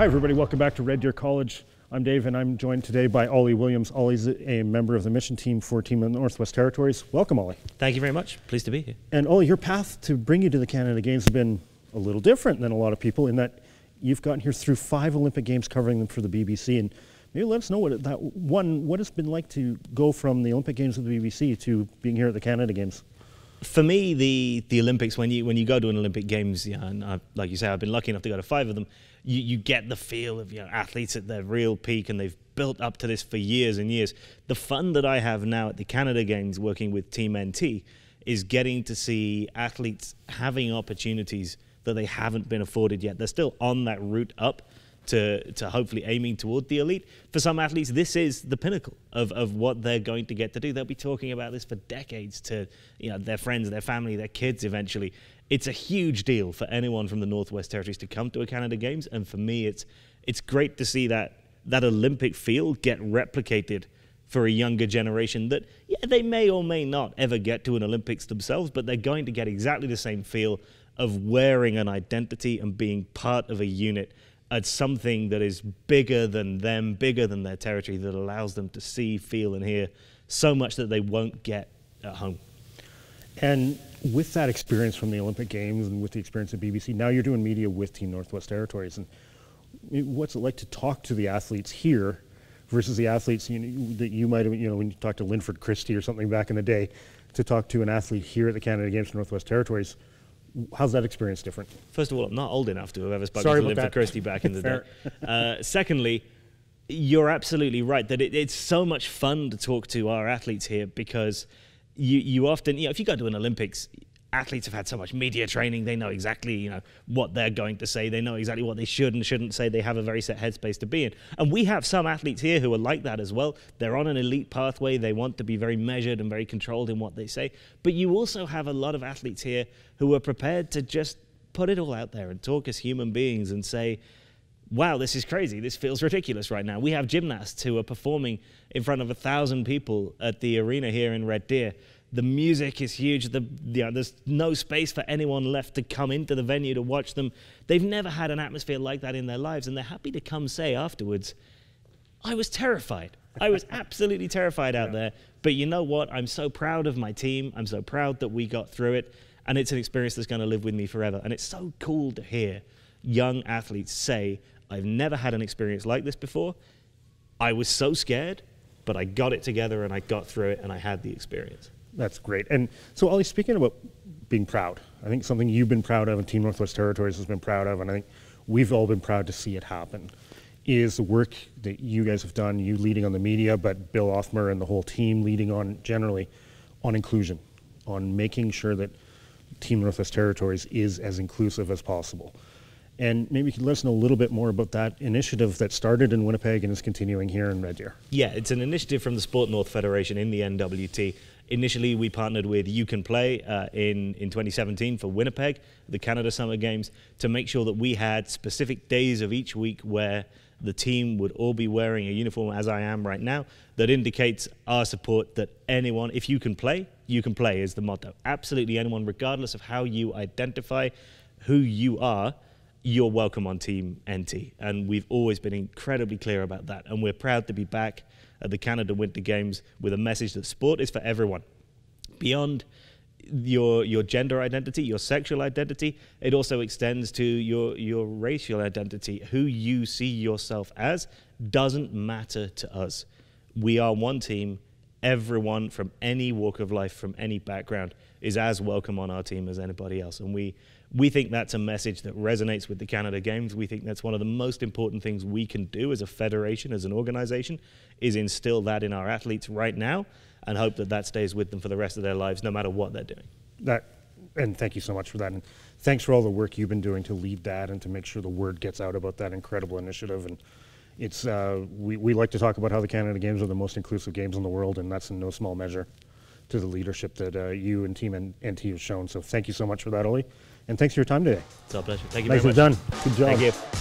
Hi everybody, welcome back to Red Deer College. I'm Dave and I'm joined today by Ollie Williams. Ollie's a member of the mission team for Team Northwest Territories. Welcome, Ollie. Thank you very much. Pleased to be here. And Ollie, your path to bring you to the Canada Games has been a little different than a lot of people in that you've gotten here through 5 Olympic Games covering them for the BBC. And maybe let us know what it's been like to go from the Olympic Games of the BBC to being here at the Canada Games. For me, the Olympics, when you go to an Olympic Games, and like you say, I've been lucky enough to go to 5 of them. You get the feel of athletes at their real peak, and they've built up to this for years and years. The fun that I have now at the Canada Games working with Team NT is getting to see athletes having opportunities that they haven't been afforded yet. They're still on that route up to hopefully aiming toward the elite. For some athletes, this is the pinnacle of what they're going to get to do. They'll be talking about this for decades to their friends, their family, their kids eventually. It's a huge deal for anyone from the Northwest Territories to come to a Canada Games, and for me, it's great to see that Olympic feel get replicated for a younger generation that, they may or may not ever get to an Olympics themselves, but they're going to get exactly the same feel of wearing an identity and being part of a unit at something that is bigger than them, bigger than their territory, that allows them to see, feel, and hear so much that they won't get at home. And with that experience from the Olympic Games and with the experience at BBC, now you're doing media with Team Northwest Territories. And what's it like to talk to the athletes here versus the athletes that you might have, when you talked to Linford Christie or something back in the day, to talk to an athlete here at the Canada Games for Northwest Territories? How's that experience different? First of all, I'm not old enough to have ever spoken to Linford Christie back in the day. Secondly, you're absolutely right that it's so much fun to talk to our athletes here, because you often, if you go to an Olympics, athletes have had so much media training. They know exactly, what they're going to say. They know exactly what they should and shouldn't say. They have a very set headspace to be in. And we have some athletes here who are like that as well. They're on an elite pathway. They want to be very measured and very controlled in what they say. But you also have a lot of athletes here who are prepared to just put it all out there and talk as human beings and say, wow, this is crazy. This feels ridiculous right now. We have gymnasts who are performing in front of 1,000 people at the arena here in Red Deer. The music is huge. There's no space for anyone left to come into the venue to watch them. They've never had an atmosphere like that in their lives, and they're happy to come say afterwards, I was terrified. I was absolutely terrified out there. But you know what? I'm so proud of my team. I'm so proud that we got through it, and it's an experience that's going to live with me forever. And it's so cool to hear young athletes say, I've never had an experience like this before. I was so scared, but I got it together and I got through it and I had the experience. That's great. And so, Ollie, speaking about being proud, I think something you've been proud of and Team Northwest Territories has been proud of, and I think we've all been proud to see it happen, is the work that you guys have done, you leading on the media, but Bill Othmer and the whole team leading on generally on inclusion, on making sure that Team Northwest Territories is as inclusive as possible. And maybe you could let us know a little bit more about that initiative that started in Winnipeg and is continuing here in Red Deer. Yeah, it's an initiative from the Sport North Federation in the NWT. Initially, we partnered with You Can Play in 2017 for Winnipeg, the Canada Summer Games, to make sure that we had specific days of each week where the team would all be wearing a uniform, as I am right now, that indicates our support that anyone, if you can play is the motto. Absolutely anyone, regardless of how you identify, who you are, you're welcome on Team NT. And we've always been incredibly clear about that. And we're proud to be back at the Canada Winter Games with a message that sport is for everyone. Beyond your gender identity, your sexual identity, it also extends to your racial identity. Who you see yourself as doesn't matter to us. We are one team. Everyone from any walk of life, from any background, is as welcome on our team as anybody else. And we think that's a message that resonates with the Canada Games. We think that's one of the most important things we can do as a federation, as an organization, is instill that in our athletes right now and hope that that stays with them for the rest of their lives, no matter what they're doing. And thank you so much for that. And thanks for all the work you've been doing to lead that and to make sure the word gets out about that incredible initiative. And it's we like to talk about how the Canada Games are the most inclusive games in the world, and that's in no small measure to the leadership that you and Team NT have shown. So thank you so much for that, Ollie. And thanks for your time today. It's our pleasure. Thank you very much. Nicely done. Good job. Thank you.